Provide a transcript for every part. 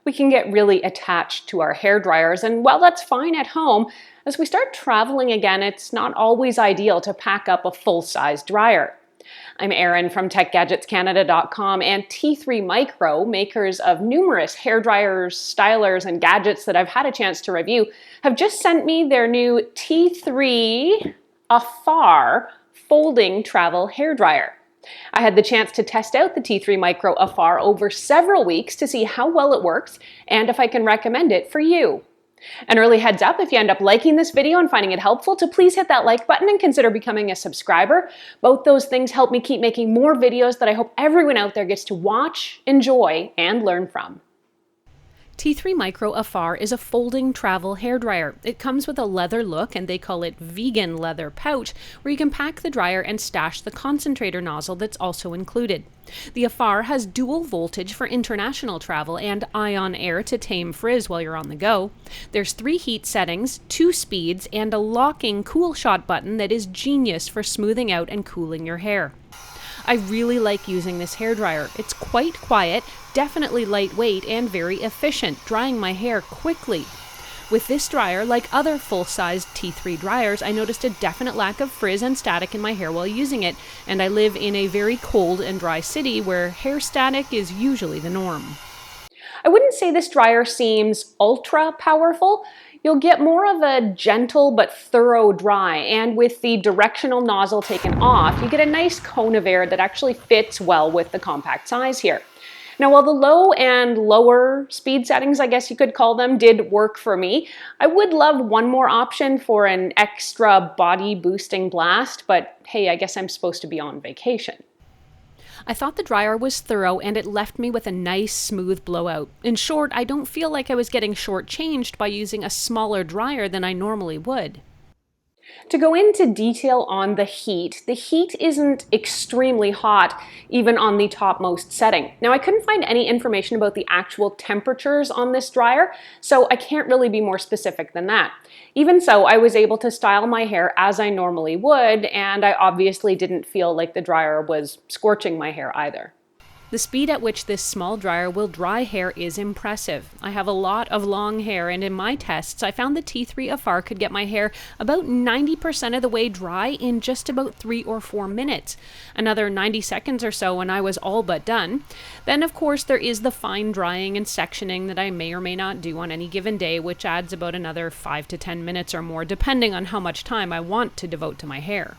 We can get really attached to our hair dryers, and while that's fine at home, as we start traveling again, it's not always ideal to pack up a full-size dryer. I'm Erin from TechGadgetsCanada.com, and T3 Micro, makers of numerous hair dryers, stylers, and gadgets that I've had a chance to review, have just sent me their new T3 Afar folding travel hair dryer. I had the chance to test out the T3 Micro Afar over several weeks to see how well it works and if I can recommend it for you. An early heads up, if you end up liking this video and finding it helpful, to please hit that like button and consider becoming a subscriber. Both those things help me keep making more videos that I hope everyone out there gets to watch, enjoy, and learn from. T3 Micro Afar is a folding travel hairdryer. It comes with a leather look, and they call it vegan leather pouch, where you can pack the dryer and stash the concentrator nozzle that's also included. The Afar has dual voltage for international travel and IonAir to tame frizz while you're on the go. There's 3 heat settings, 2 speeds, and a locking cool shot button that is genius for smoothing out and cooling your hair. I really like using this hairdryer. It's quite quiet, definitely lightweight, and very efficient, drying my hair quickly. With this dryer, like other full-sized T3 dryers, I noticed a definite lack of frizz and static in my hair while using it, and I live in a very cold and dry city where hair static is usually the norm. I wouldn't say this dryer seems ultra powerful. You'll get more of a gentle but thorough dry, and with the directional nozzle taken off, you get a nice cone of air that actually fits well with the compact size here. Now, while the low and lower speed settings, I guess you could call them, did work for me, I would love one more option for an extra body boosting blast, but hey, I guess I'm supposed to be on vacation. I thought the dryer was thorough and it left me with a nice smooth blowout. In short, I don't feel like I was getting shortchanged by using a smaller dryer than I normally would. To go into detail on the heat isn't extremely hot even on the topmost setting. Now, I couldn't find any information about the actual temperatures on this dryer, so I can't really be more specific than that. Even so, I was able to style my hair as I normally would, and I obviously didn't feel like the dryer was scorching my hair either. The speed at which this small dryer will dry hair is impressive. I have a lot of long hair, and in my tests, I found the T3 Afar could get my hair about 90% of the way dry in just about 3 or 4 minutes. Another 90 seconds or so and I was all but done. Then, of course, there is the fine drying and sectioning that I may or may not do on any given day, which adds about another 5 to 10 minutes or more, depending on how much time I want to devote to my hair.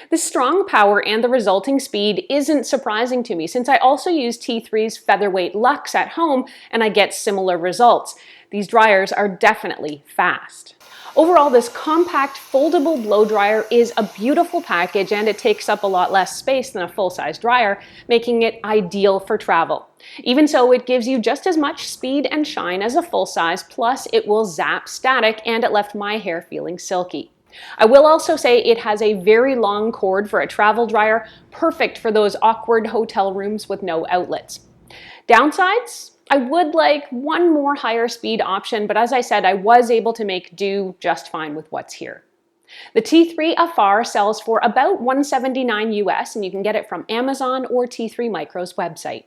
The strong power and the resulting speed isn't surprising to me, since I also use T3's Featherweight Luxe at home and I get similar results. These dryers are definitely fast. Overall, this compact foldable blow dryer is a beautiful package, and it takes up a lot less space than a full-size dryer, making it ideal for travel. Even so, it gives you just as much speed and shine as a full-size, plus it will zap static, and it left my hair feeling silky. I will also say it has a very long cord for a travel dryer, perfect for those awkward hotel rooms with no outlets. Downsides? I would like one more higher speed option, but as I said, I was able to make do just fine with what's here. The T3 Afar sells for about $179 US, and you can get it from Amazon or T3 Micro's website.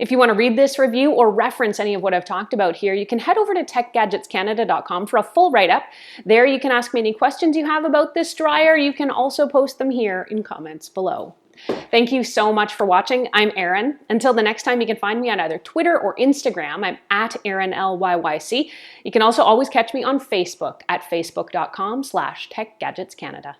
If you want to read this review or reference any of what I've talked about here, you can head over to TechGadgetsCanada.com for a full write-up. There you can ask me any questions you have about this dryer. You can also post them here in comments below. Thank you so much for watching. I'm Erin. Until the next time, you can find me on either Twitter or Instagram. I'm at ErinLYYC. You can also always catch me on Facebook at facebook.com/TechGadgetsCanada.